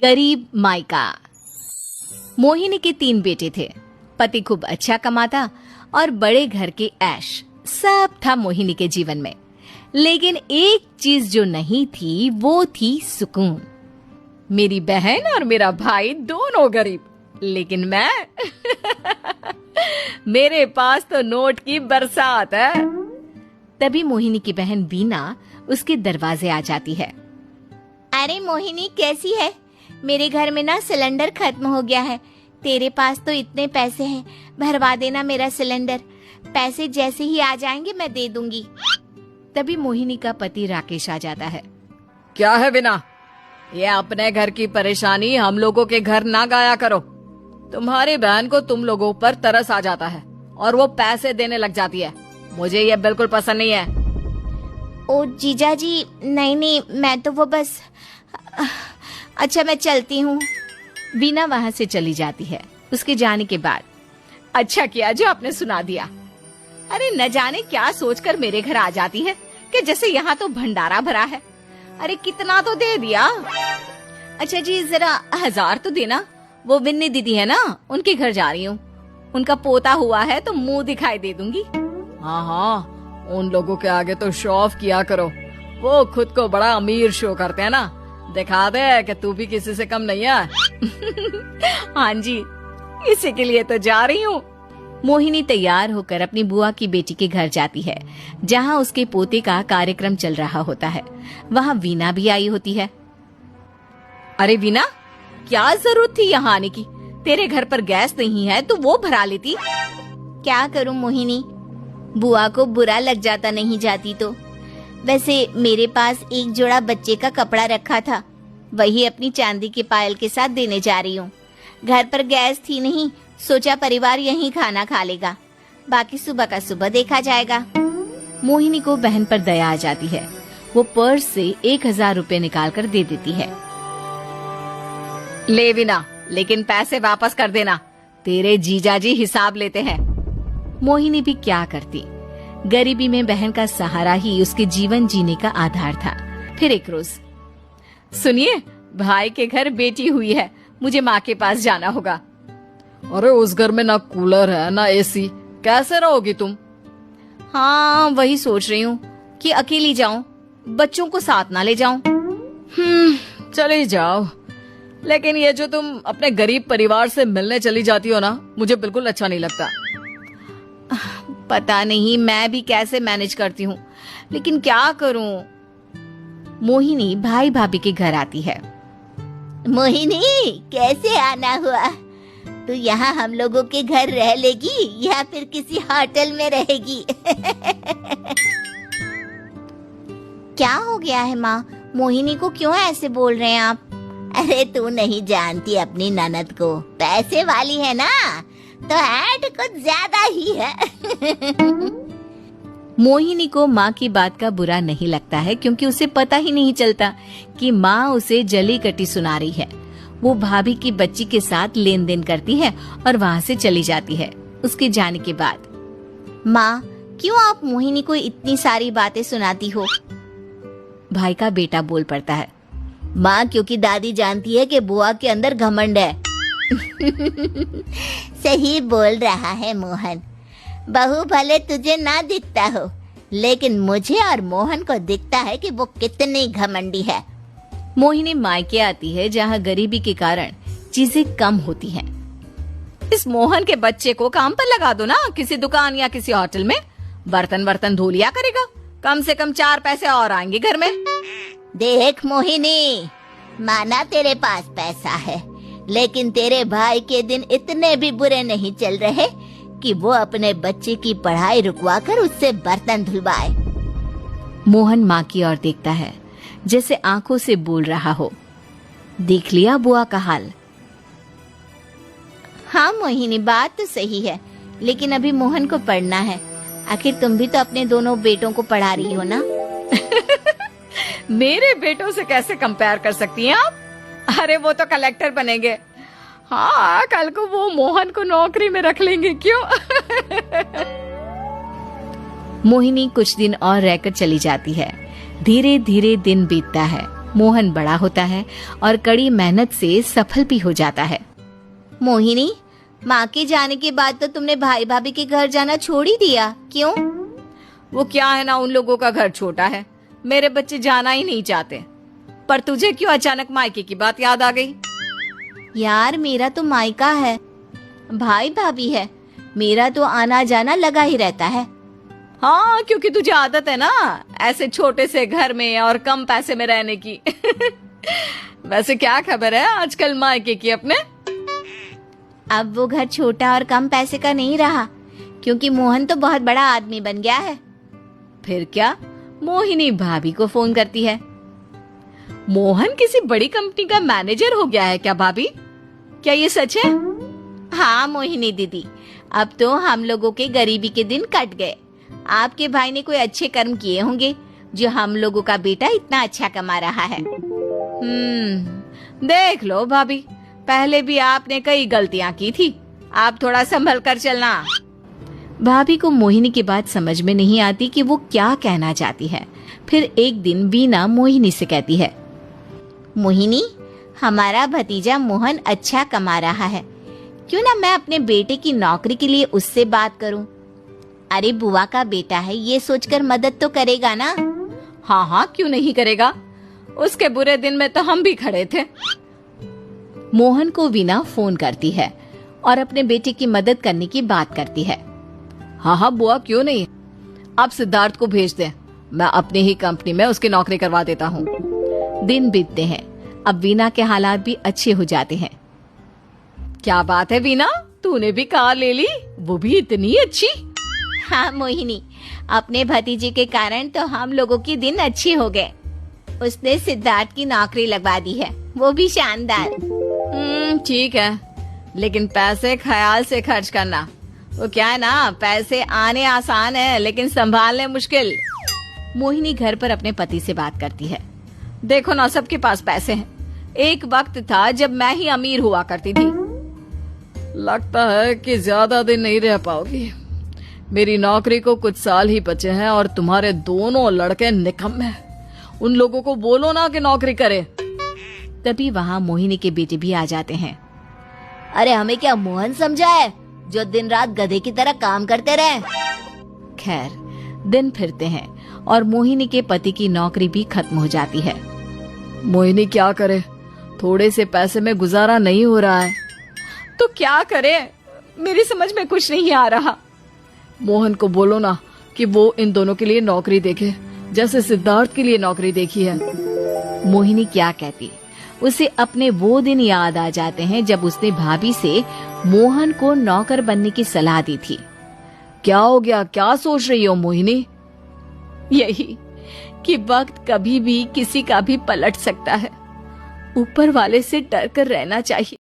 गरीब मायका। मोहिनी के 3 बेटे थे। पति खूब अच्छा कमाता और बड़े घर के ऐश सब था मोहिनी के जीवन में। लेकिन एक चीज जो नहीं थी वो थी सुकून। मेरी बहन और मेरा भाई दोनों गरीब, लेकिन मैं मेरे पास तो नोट की बरसात है। तभी मोहिनी की बहन वीना उसके दरवाजे आ जाती है। अरे मोहिनी, कैसी है? मेरे घर में ना सिलेंडर खत्म हो गया है। तेरे पास तो इतने पैसे हैं, भरवा देना मेरा सिलेंडर। पैसे जैसे ही आ जाएंगे मैं दे दूंगी। तभी मोहिनी का पति राकेश आ जाता है। क्या है वीना, ये अपने घर की परेशानी हम लोगों के घर ना गाया करो। तुम्हारी बहन को तुम लोगों पर तरस आ जाता है और वो पैसे देने लग जाती है। मुझे ये बिल्कुल पसंद नहीं है। ओ जीजा जी, नहीं, मैं तो वो बस अच्छा, मैं चलती हूँ। वीना वहाँ से चली जाती है। उसके जाने के बाद अच्छा किया जो आपने सुना दिया। अरे न जाने क्या सोचकर मेरे घर आ जाती है कि जैसे यहाँ तो भंडारा भरा है। अरे कितना तो दे दिया। अच्छा जी, जरा 1000 तो देना। वो विन्नी दीदी है ना, उनके घर जा रही हूँ। उनका पोता हुआ है तो मुंह दिखाई दे दूंगी। हाँ, उन लोगों के आगे तो शो ऑफ किया करो। वो खुद को बड़ा अमीर शो करते हैं ना। दिखा दे कि तू भी किसी से कम नहीं है। हाँ जी, इसी के लिए तो जा रही हूँ। मोहिनी तैयार होकर अपनी बुआ की बेटी के घर जाती है, जहाँ उसके पोते का कार्यक्रम चल रहा होता है। वहाँ वीना भी आई होती है। अरे वीना, क्या जरूरत थी यहाँ आने की? तेरे घर पर गैस नहीं है तो वो भरा लेती। क्या करूं मोहिनी, बुआ को बुरा लग जाता नहीं जाती तो। वैसे मेरे पास एक जोड़ा बच्चे का कपड़ा रखा था, वही अपनी चांदी के पायल के साथ देने जा रही हूँ। घर पर गैस थी नहीं, सोचा परिवार यहीं खाना खा लेगा, बाकी सुबह का सुबह देखा जाएगा। मोहिनी को बहन पर दया आ जाती है। वो पर्स से 1000 रुपए निकाल कर दे देती है। ले वीना, लेकिन पैसे वापस कर देना, तेरे जीजाजी हिसाब लेते हैं। मोहिनी भी क्या करती, गरीबी में बहन का सहारा ही उसके जीवन जीने का आधार था। फिर एक रोज, सुनिए, भाई के घर बेटी हुई है, मुझे माँ के पास जाना होगा। अरे उस घर में ना कूलर है ना एसी, कैसे रहोगी तुम? हाँ, वही सोच रही हूँ कि अकेली जाऊं, बच्चों को साथ ना ले जाऊं। चली जाओ, लेकिन ये जो तुम अपने गरीब परिवार से मिलने चली जाती हो ना, मुझे बिल्कुल अच्छा नहीं लगता। पता नहीं मैं भी कैसे मैनेज करती हूँ, लेकिन क्या करूँ। मोहिनी भाई भाभी के घर आती है। मोहिनी, कैसे आना हुआ? तू यहाँ हम लोगों के घर रह लेगी या फिर किसी होटल में रहेगी? क्या हो गया है माँ? मोहिनी को क्यों ऐसे बोल रहे हैं आप? अरे तू नहीं जानती अपनी ननद को, पैसे वाली है ना, तो ऐड कुछ ज्यादा ही है। मोहिनी को माँ की बात का बुरा नहीं लगता है, क्योंकि उसे पता ही नहीं चलता कि माँ उसे जली कटी सुना रही है। वो भाभी की बच्ची के साथ लेन देन करती है और वहाँ से चली जाती है। उसके जाने के बाद, माँ, क्यों आप मोहिनी को इतनी सारी बातें सुनाती हो? भाई का बेटा बोल पड़ता है। माँ, क्योंकि दादी जानती है कि बुआ के अंदर घमंड है। सही बोल रहा है मोहन। बहू भले तुझे ना दिखता हो, लेकिन मुझे और मोहन को दिखता है कि वो कितनी घमंडी है। मोहिनी मायके आती है, जहाँ गरीबी के कारण चीजें कम होती हैं। इस मोहन के बच्चे को काम पर लगा दो ना, किसी दुकान या किसी होटल में। बर्तन धो लिया करेगा, कम से कम 4 पैसे और आएंगे घर में। देख मोहिनी, माना तेरे पास पैसा है, लेकिन तेरे भाई के दिन इतने भी बुरे नहीं चल रहे कि वो अपने बच्चे की पढ़ाई रुकवाकर उससे बर्तन धुलवाए। मोहन माँ की ओर देखता है, जैसे आंखों से बोल रहा हो, देख लिया बुआ का हाल। हाँ मोहिनी, बात तो सही है, लेकिन अभी मोहन को पढ़ना है। आखिर तुम भी तो अपने दोनों बेटों को पढ़ा रही हो ना। मेरे बेटों से कैसे कंपेयर कर सकती हैं आप? अरे वो तो कलेक्टर बनेंगे। हाँ, कल को वो मोहन को नौकरी में रख लेंगे, क्यों? मोहिनी कुछ दिन और रहकर चली जाती है। धीरे धीरे दिन बीतता है। मोहन बड़ा होता है और कड़ी मेहनत से सफल भी हो जाता है। मोहिनी, माँ के जाने के बाद तो तुमने भाई भाभी के घर जाना छोड़ ही दिया, क्यों? वो क्या है ना, उन लोगों का घर छोटा है, मेरे बच्चे जाना ही नहीं चाहते। पर तुझे क्यों अचानक मायके की बात याद आ गई? यार, मेरा तो मायका है, भाई भाभी है, मेरा तो आना जाना लगा ही रहता है। हाँ, क्योंकि तुझे आदत है ना ऐसे छोटे से घर में और कम पैसे में रहने की। वैसे क्या खबर है आजकल मायके की अपने? अब वो घर छोटा और कम पैसे का नहीं रहा, क्योंकि मोहन तो बहुत बड़ा आदमी बन गया है। फिर क्या? मोहिनी भाभी को फोन करती है। मोहन किसी बड़ी कंपनी का मैनेजर हो गया है क्या भाभी? क्या ये सच है? हाँ मोहिनी दीदी, अब तो हम लोगों के गरीबी के दिन कट गए। आपके भाई ने कोई अच्छे कर्म किए होंगे जो हम लोगों का बेटा इतना अच्छा कमा रहा है। देख लो भाभी, पहले भी आपने कई गलतियां की थी, आप थोड़ा संभल कर चलना। भाभी को मोहिनी की बात समझ में नहीं आती कि वो क्या कहना चाहती है। फिर एक दिन वीना मोहिनी से कहती है, मोहिनी, हमारा भतीजा मोहन अच्छा कमा रहा है, क्यों ना मैं अपने बेटे की नौकरी के लिए उससे बात करूं? अरे बुआ का बेटा है, ये सोचकर मदद तो करेगा ना? हाँ हाँ, क्यों नहीं करेगा, उसके बुरे दिन में तो हम भी खड़े थे। मोहन को वीना फोन करती है और अपने बेटे की मदद करने की बात करती है। हाँ हाँ बुआ, क्यों नहीं, आप सिद्धार्थ को भेज दें, मैं अपनी ही कंपनी में उसकी नौकरी करवा देता हूँ। दिन बीतते हैं, अब वीना के हालात भी अच्छे हो जाते हैं। क्या बात है वीना, तूने भी कार ले ली, वो भी इतनी अच्छी? हाँ मोहिनी, अपने भतीजे के कारण तो हम लोगों के दिन अच्छे हो गए। उसने सिद्धार्थ की नौकरी लगवा दी है, वो भी शानदार। ठीक है, लेकिन पैसे ख्याल से खर्च करना। वो क्या है ना, पैसे आने आसान है लेकिन संभालने मुश्किल। मोहिनी घर पर अपने पति से बात करती है। देखो ना, सबके पास पैसे हैं, एक वक्त था जब मैं ही अमीर हुआ करती थी। लगता है कि ज्यादा दिन नहीं रह पाओगी, मेरी नौकरी को कुछ साल ही बचे हैं और तुम्हारे दोनों लड़के निकम्मे हैं। उन लोगों को बोलो ना कि नौकरी करे। तभी वहाँ मोहिनी के बेटे भी आ जाते हैं। अरे हमें क्या मोहन समझा है जो दिन रात गधे की तरह काम करते रहे? खैर, दिन फिरते हैं और मोहिनी के पति की नौकरी भी खत्म हो जाती है। मोहिनी क्या करे, थोड़े से पैसे में गुजारा नहीं हो रहा है। तो क्या करे, मेरी समझ में कुछ नहीं आ रहा। मोहन को बोलो ना कि वो इन दोनों के लिए नौकरी देखे, जैसे सिद्धार्थ के लिए नौकरी देखी है। मोहिनी क्या कहती, उसे अपने वो दिन याद आ जाते हैं जब उसने भाभी से मोहन को नौकर बनने की सलाह दी थी। क्या हो गया, क्या सोच रही हो मोहिनी? यही कि वक्त कभी भी किसी का भी पलट सकता है, ऊपर वाले से डर कर रहना चाहिए।